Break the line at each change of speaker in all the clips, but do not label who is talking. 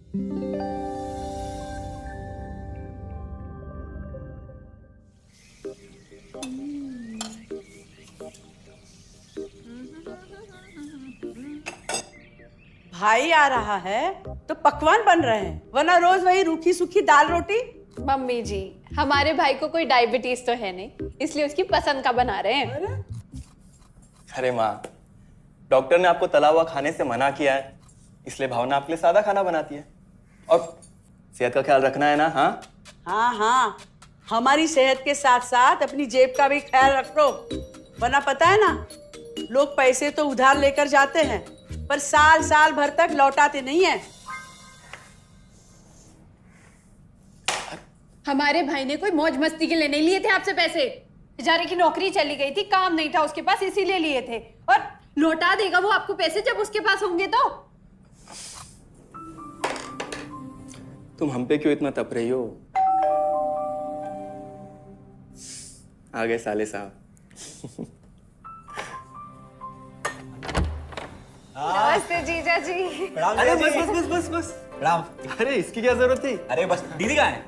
भाई आ रहा है तो पकवान बन रहे हैं, वरना रोज वही रूखी सूखी दाल रोटी।
मम्मी जी, हमारे भाई को कोई डायबिटीज तो है नहीं, इसलिए उसकी पसंद का बना रहे हैं।
अरे माँ, डॉक्टर ने आपको तला हुआ खाने से मना किया है, इसलिए भावना आपके लिए सादा खाना बनाती है। और सेहत का ख्याल रखना है ना? हाँ
हाँ हाँ, हमारी सेहत के साथ साथ अपनी जेब का भी ख्याल रखो, वरना पता है ना, लोग पैसे तो उधार लेकर जाते हैं पर साल साल भर तक लौटाते नहीं है।
हमारे भाई ने कोई मौज मस्ती के लिए नहीं लिए थे आपसे पैसे। बेचारे की नौकरी चली गई थी, काम नहीं था उसके पास, इसीलिए लिए थे। और लौटा देगा वो आपको पैसे जब उसके पास होंगे तो।
तुम हम पे क्यों इतना तप रही हो? आ गए साले साहब।
नमस्ते जीजा जी।
अरे बस बस बस बस बस
प्रणाम।
अरे इसकी क्या जरूरत थी?
अरे बस दीदी कहाँ है?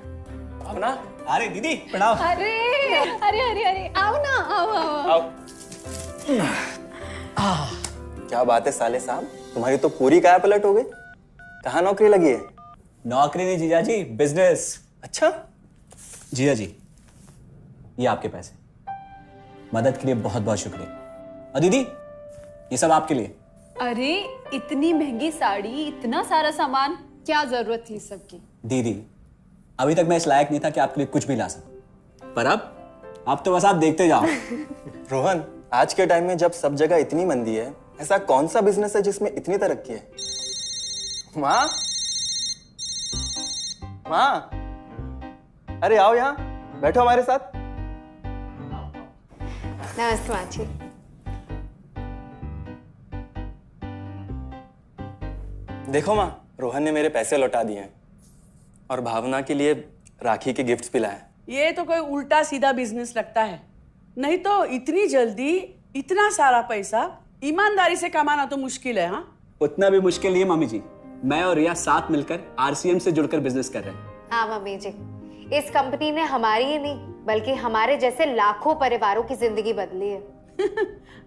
अपना
अरे दीदी प्रणाम।
अरे अरे अरे अरे आओ ना, आओ आओ,
आओ। क्या बात है साले साहब, तुम्हारी तो पूरी काया पलट हो गई। कहाँ नौकरी लगी है?
नौकरी नहीं जीजा जी, बिजनेस।
अच्छा,
जीजा जी, ये आपके पैसे, मदद के लिए बहुत बहुत शुक्रिया। और दीदी, ये सब आपके लिए।
अरे इतनी महंगी साड़ी, इतना सारा सामान, क्या जरूरत थी सबकी?
दीदी, अभी तक मैं इस लायक नहीं था कि आपके लिए कुछ भी ला सकूं, पर अब तो बस आप देखते जाओ।
रोहन, आज के टाइम में जब सब जगह इतनी मंदी है, ऐसा कौन सा बिजनेस है जिसमें इतनी तरक्की है? माँ, माँ, अरे आओ यहाँ बैठो हमारे साथ।
नमस्ते माँ जी।
देखो माँ, रोहन ने मेरे पैसे लौटा दिए हैं और भावना के लिए राखी के गिफ्ट्स भी लाए।
ये तो कोई उल्टा सीधा बिजनेस लगता है, नहीं तो इतनी जल्दी इतना सारा पैसा ईमानदारी से कमाना तो मुश्किल है। हाँ,
उतना भी मुश्किल नहीं है मम्मी जी, मैं और रिया साथ मिलकर आरसीएम से जुड़कर बिजनेस कर रहे हैं।
हाँ मम्मी जी, इस कंपनी ने हमारी ही नहीं बल्कि हमारे जैसे लाखों परिवारों की जिंदगी बदली है।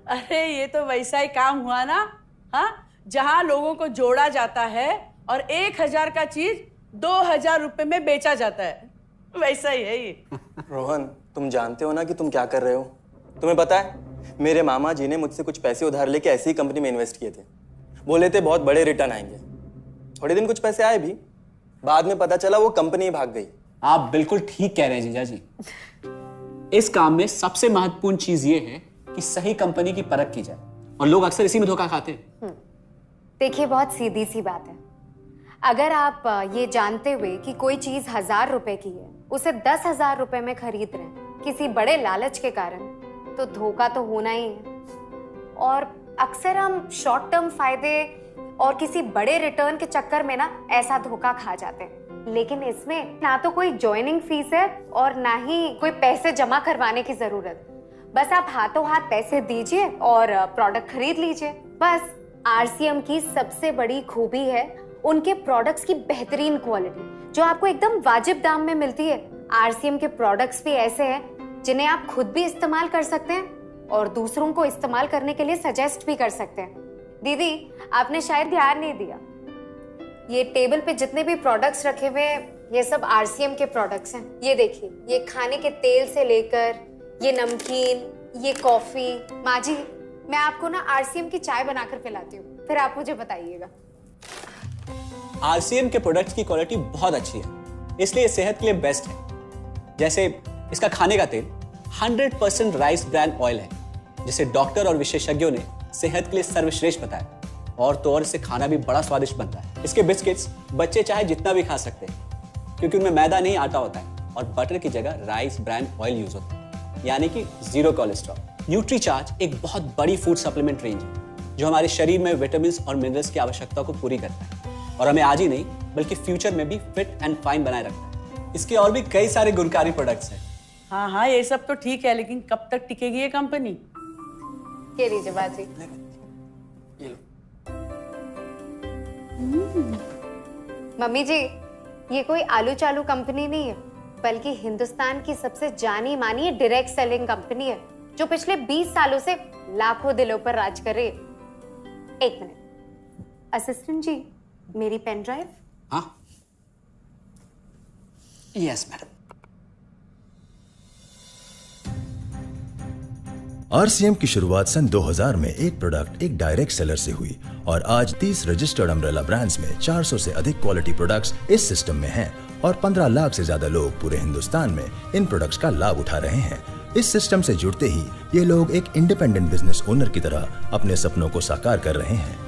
अरे ये तो वैसा ही काम हुआ ना, हाँ, जहाँ लोगों को जोड़ा जाता है और 1000 का चीज 2000 रुपए में बेचा जाता है, वैसा ही है ये।
रोहन, तुम जानते हो ना कि तुम क्या कर रहे हो? तुम्हें पता है, मेरे मामा जी ने मुझसे कुछ पैसे उधार लेके ऐसी ही कंपनी में इन्वेस्ट किए थे। बोले थे बहुत बड़े रिटर्न आएंगे। थोड़े दिन कुछ पैसे आए भी, बाद में पता चला वो कंपनी ही भाग गई।
आप बिल्कुल ठीक कह रहे हैं जीजा जी। इस काम में सबसे महत्वपूर्ण चीज ये है कि सही कंपनी की परख की जाए, और लोग अक्सर इसी में धोखा खाते हैं।
देखिए, बहुत सीधी सी बात है, अगर आप ये जानते हुए कि कोई चीज 1000 रुपए की है, उसे 10,000 रुपए में खरीद रहे हैं किसी बड़े लालच के कारण, तो धोखा तो होना ही है। और अक्सर हम शॉर्ट टर्म फायदे और किसी बड़े रिटर्न के चक्कर में ना ऐसा धोखा खा जाते हैं। लेकिन इसमें ना तो कोई ज्वाइनिंग फीस है और ना ही कोई पैसे जमा करवाने की जरूरत। बस आप हाथों हाथ पैसे दीजिए और प्रोडक्ट खरीद लीजिए। बस आरसीएम की सबसे बड़ी खूबी है उनके प्रोडक्ट्स की बेहतरीन क्वालिटी, जो आपको एकदम वाजिब दाम में मिलती है। आरसीएम के प्रोडक्ट्स भी ऐसे हैं जिन्हें आप खुद भी इस्तेमाल कर सकते हैं और दूसरों को इस्तेमाल करने के लिए सजेस्ट भी कर सकते हैं। दीदी, आपने शायद ध्यान नहीं दिया, ये टेबल पे जितने भी प्रोडक्ट्स रखे हुए हैं, ये सब आरसीएम के प्रोडक्ट्स हैं। ये देखिए, ये खाने के तेल से लेकर ये नमकीन, ये कॉफी। माँ जी, मैं आपको ना आरसीएम की चाय बनाकर पिलाती हूँ, फिर आप मुझे बताइएगा।
आरसीएम के प्रोडक्ट्स की क्वालिटी बहुत अच्छी है, इसलिए सेहत के लिए बेस्ट है। जैसे इसका खाने का तेल 100% राइस ब्रांड ऑयल है, जिसे डॉक्टर और विशेषज्ञों ने सेहत के लिए सर्वश्रेष्ठ बताया। और तो और इससे खाना भी बड़ा स्वादिष्ट बनता है। इसके बिस्किट्स बच्चे चाहे जितना भी खा सकते हैं, क्योंकि उनमें मैदा नहीं आटा होता है और बटर की जगह राइस ब्रांड ऑयल यूज होता है, यानी कि 0 कोलेस्ट्रॉल। न्यूट्रीचार्ज एक बहुत बड़ी फूड सप्लीमेंट रेंज है, जो हमारे शरीर में विटामिन और मिनरल्स की आवश्यकता को पूरी करता है और हमें आज ही नहीं बल्कि फ्यूचर में भी फिट एंड फाइन बनाए रखता है। इसके और भी कई सारे गुणकारी प्रोडक्ट्स हैं।
हाँ हाँ, ये सब तो ठीक है, लेकिन कब तक टिकेगी ये कंपनी?
के लीजिए बाजी। मम्मी जी, ये कोई आलू चालू कंपनी नहीं है, बल्कि हिंदुस्तान की सबसे जानी मानी डायरेक्ट सेलिंग कंपनी है, जो पिछले 20 सालों से लाखों दिलों पर राज कर रही है। एक मिनट असिस्टेंट जी, मेरी पेन ड्राइव।
हाँ, यस मैडम।
आरसीएम की शुरुआत सन 2000 में एक प्रोडक्ट एक डायरेक्ट सेलर से हुई और आज 30 रजिस्टर्ड अम्ब्रेला ब्रांड्स में 400 से अधिक क्वालिटी प्रोडक्ट्स इस सिस्टम में हैं और 15 लाख से ज्यादा लोग पूरे हिंदुस्तान में इन प्रोडक्ट्स का लाभ उठा रहे हैं। इस सिस्टम से जुड़ते ही ये लोग एक इंडिपेंडेंट बिजनेस ओनर की तरह अपने सपनों को साकार कर रहे हैं।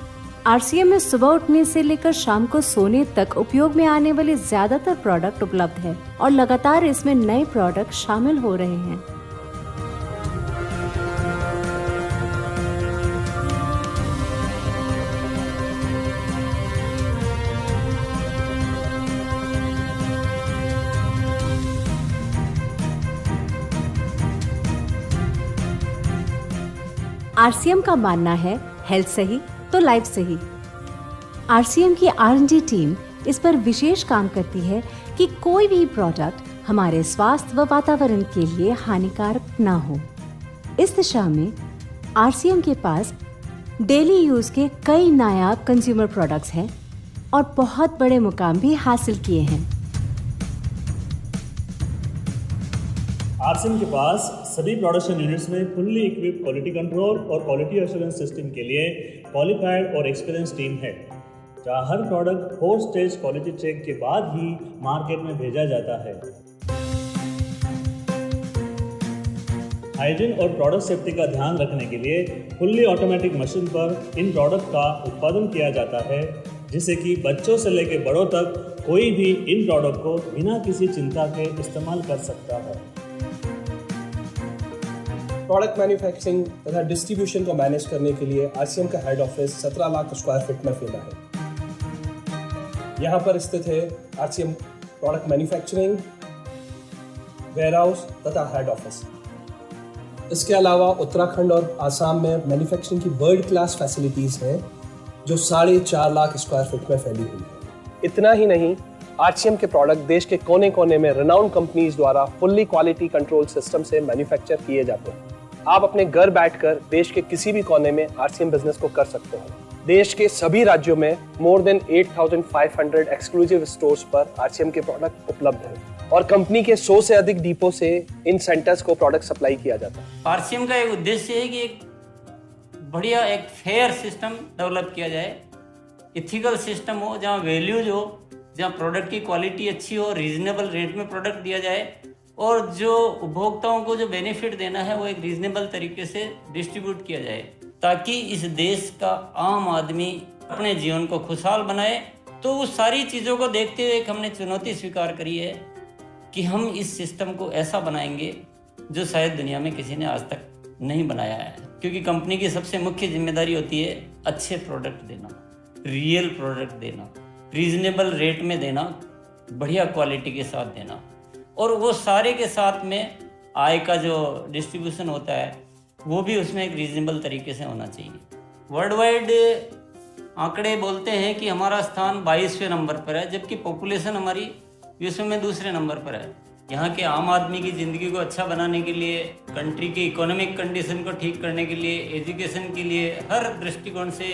आरसीएम में सुबह उठने से लेकर शाम को सोने तक उपयोग में आने वाले ज्यादातर प्रोडक्ट उपलब्ध है और लगातार इसमें नए प्रोडक्ट शामिल हो रहे हैं। आरसीएम का मानना है हेल्थ सही तो लाइफ सही। आरसीएम की R&D टीम इस पर विशेष काम करती है कि कोई भी प्रोडक्ट हमारे स्वास्थ्य व वातावरण के लिए हानिकारक ना हो। इस दिशा में आरसीएम के पास डेली यूज के कई नायाब कंज्यूमर प्रोडक्ट्स हैं और बहुत बड़े मुकाम भी हासिल किए हैं।
आरसीएम के पास सभी प्रोडक्शन यूनिट्स में फुल्ली इक्विप क्वालिटी कंट्रोल और क्वालिटी एश्योरेंस सिस्टम के लिए क्वालिफाइड और एक्सपीरियंस टीम है, जहां हर प्रोडक्ट 4 स्टेज क्वालिटी चेक के बाद ही मार्केट में भेजा जाता है। हाइजीन और प्रोडक्ट सेफ्टी का ध्यान रखने के लिए फुल्ली ऑटोमेटिक मशीन पर इन प्रोडक्ट का उत्पादन किया जाता है, जिससे कि बच्चों से लेकर बड़ों तक कोई भी इन प्रोडक्ट को बिना किसी चिंता के इस्तेमाल कर सकता है।
प्रोडक्ट मैन्युफैक्चरिंग तथा डिस्ट्रीब्यूशन को मैनेज करने के लिए आरसीएम का head office 17 lakh square feet में फैला है। यहाँ पर स्थित है आरसीएम प्रोडक्ट मैन्युफैक्चरिंग, वेयरहाउस तथा हेड ऑफिस। इसके अलावा उत्तराखंड और आसाम में मैन्युफैक्चरिंग की वर्ल्ड क्लास फैसिलिटीज़ हैं, जो 4.5 लाख स्क्वायर फीट में फैली हुई है। इतना ही नहीं, आरसीएम के प्रोडक्ट देश के कोने कोने में रिनाउंड कंपनीज द्वारा फुल्ली क्वालिटी कंट्रोल सिस्टम से मैन्युफैक्चर किए जाते हैं। आप अपने घर बैठकर देश के किसी भी कोने में आरसीएम बिजनेस को कर सकते हैं। देश के सभी राज्यों में मोर देन 8,500 एक्सक्लूसिव स्टोर्स पर आरसीएम के प्रोडक्ट उपलब्ध हैं और कंपनी के 100 से अधिक डिपो से इन सेंटर्स को प्रोडक्ट सप्लाई किया जाता है।
आरसीएम का एक उद्देश्य है कि एक बढ़िया एक फेयर सिस्टम डेवलप किया जाए, इथिकल सिस्टम हो, जहाँ वैल्यूज हो, जहाँ प्रोडक्ट की क्वालिटी अच्छी हो, रीजनेबल रेट में प्रोडक्ट दिया जाए और जो उपभोक्ताओं को जो बेनिफिट देना है वो एक रीजनेबल तरीके से डिस्ट्रीब्यूट किया जाए, ताकि इस देश का आम आदमी अपने जीवन को खुशहाल बनाए। तो उस सारी चीज़ों को देखते हुए एक हमने चुनौती स्वीकार करी है कि हम इस सिस्टम को ऐसा बनाएंगे जो शायद दुनिया में किसी ने आज तक नहीं बनाया है, क्योंकि कंपनी की सबसे मुख्य जिम्मेदारी होती है अच्छे प्रोडक्ट देना, रियल प्रोडक्ट देना, रीजनेबल रेट में देना, बढ़िया क्वालिटी के साथ देना, और वो सारे के साथ में आय का जो डिस्ट्रीब्यूशन होता है वो भी उसमें एक रीजनेबल तरीके से होना चाहिए। वर्ल्ड वाइड आंकड़े बोलते हैं कि हमारा स्थान 22वें नंबर पर है, जबकि पॉपुलेशन हमारी विश्व में दूसरे नंबर पर है। यहाँ के आम आदमी की ज़िंदगी को अच्छा बनाने के लिए, कंट्री की इकोनॉमिक कंडीशन को ठीक करने के लिए, एजुकेशन के लिए, हर दृष्टिकोण से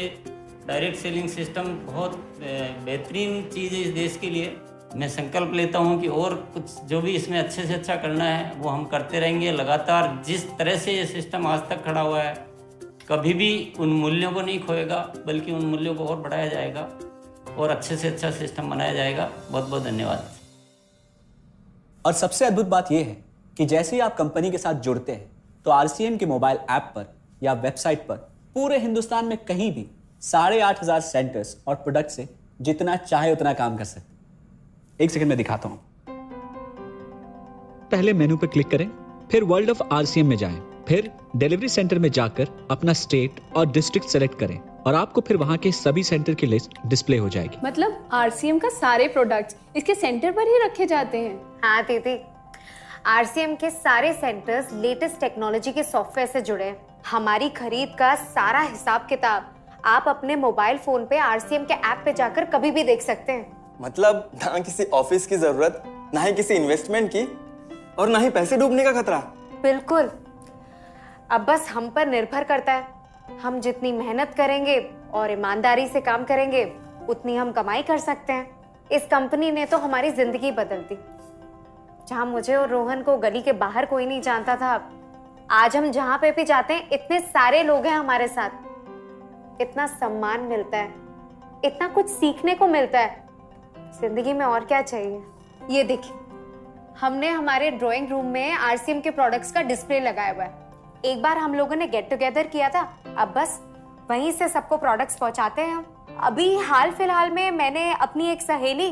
डायरेक्ट सेलिंग सिस्टम बहुत बेहतरीन चीज़ है इस देश के लिए। मैं संकल्प लेता हूं कि और कुछ जो भी इसमें अच्छे से अच्छा करना है वो हम करते रहेंगे लगातार। जिस तरह से ये सिस्टम आज तक खड़ा हुआ है, कभी भी उन मूल्यों को नहीं खोएगा, बल्कि उन मूल्यों को और बढ़ाया जाएगा और अच्छे से अच्छा सिस्टम बनाया जाएगा। बहुत बहुत धन्यवाद।
और सबसे अद्भुत बात यह है कि जैसे ही आप कंपनी के साथ जुड़ते हैं तो आरसीएम के मोबाइल ऐप पर या वेबसाइट पर पूरे हिंदुस्तान में कहीं भी 8,500 सेंटर्स और प्रोडक्ट से जितना चाहे उतना काम कर सकते हैं। एक सेकंड में दिखाता हूं। पहले मेनू पर क्लिक करें, फिर वर्ल्ड ऑफ आरसीएम में जाएं, फिर डिलीवरी सेंटर में जाकर अपना स्टेट और डिस्ट्रिक्ट सेलेक्ट करें और आपको फिर वहां के सभी सेंटर की लिस्ट डिस्प्ले हो जाएगी।
मतलब आरसीएम का सारे प्रोडक्ट्स इसके सेंटर पर ही रखे जाते हैं?
हाँ दीदी, आरसीएम के सारे सेंटर्स लेटेस्ट टेक्नोलॉजी के सॉफ्टवेयर से जुड़े हैं। हमारी खरीद का सारा हिसाब किताब आप अपने मोबाइल फोन पे आरसीएम के ऐप पे जाकर कभी भी देख सकते हैं।
मतलब ना किसी ऑफिस की जरूरत, ना ही किसी इन्वेस्टमेंट की, और ना ही पैसे डूबने का खतरा।
बिल्कुल। अब बस हम पर निर्भर करता है। हम जितनी मेहनत करेंगे और ईमानदारी से काम करेंगे, उतनी हम कमाई कर सकते हैं। इस कंपनी ने तो हमारी जिंदगी बदल दी। जहां मुझे और रोहन को गली के बाहर कोई नहीं जानता था, आज हम जहां पे भी जाते हैं इतने सारे लोग हैं हमारे साथ। इतना सम्मान मिलता है, इतना कुछ सीखने को मिलता है। जिंदगी में और क्या चाहिए। ये देखिए, हमने हमारे ड्राइंग रूम में आरसीएम के प्रोडक्ट्स का डिस्प्ले लगाया हुआ है। एक बार हम लोगों ने गेट टुगेदर किया था, अब बस वहीं से सबको प्रोडक्ट्स पहुंचाते हैं हम। अभी हाल फिलहाल में मैंने अपनी एक सहेली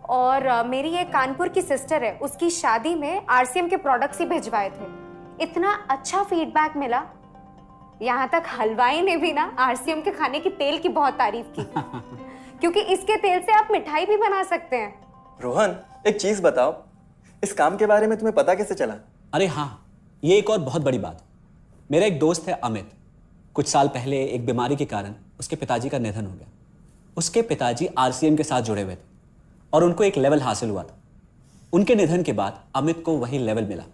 और मेरी एक कानपुर की सिस्टर है, उसकी शादी में आरसीएम के प्रोडक्ट्स ही भिजवाए थे। इतना अच्छा फीडबैक मिला, यहाँ तक हलवाई ने भी ना आरसीएम के खाने की तेल की बहुत तारीफ की क्योंकि इसके तेल से आप मिठाई भी बना सकते हैं।
रोहन, एक चीज बताओ, इस काम के बारे में तुम्हें पता कैसे चला?
अरे हाँ, ये एक और बहुत बड़ी बात। मेरा एक दोस्त है अमित, कुछ साल पहले एक बीमारी के कारण उसके पिताजी का निधन हो गया। उसके पिताजी आरसीएम के साथ जुड़े हुए थे और उनको एक लेवल हासिल हुआ था। उनके निधन के बाद अमित को वही लेवल मिला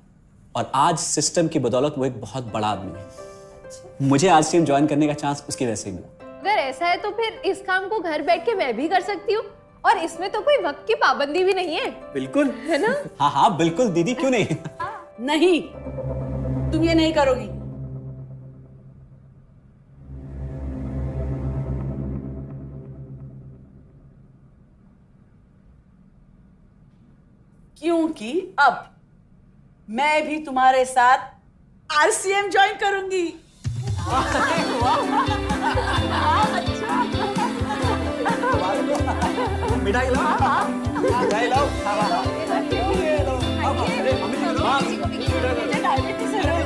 और आज सिस्टम की बदौलत वो एक बहुत बड़ा आदमी है। मुझे आरसीएम ज्वाइन करने का चांस उसकी वजह से ही मिला।
अगर ऐसा है तो फिर इस काम को घर बैठ के मैं भी कर सकती हूँ, और इसमें तो कोई वक्त की पाबंदी भी नहीं है।
बिल्कुल,
है ना?
हाँ हाँ बिल्कुल दीदी, क्यों नहीं।
नहीं, तुम ये नहीं करोगी। क्योंकि अब मैं भी तुम्हारे साथ आरसीएम ज्वाइन करूंगी।
मिठाई लाओ, मिठाई लाओ।
डायबिटीज है।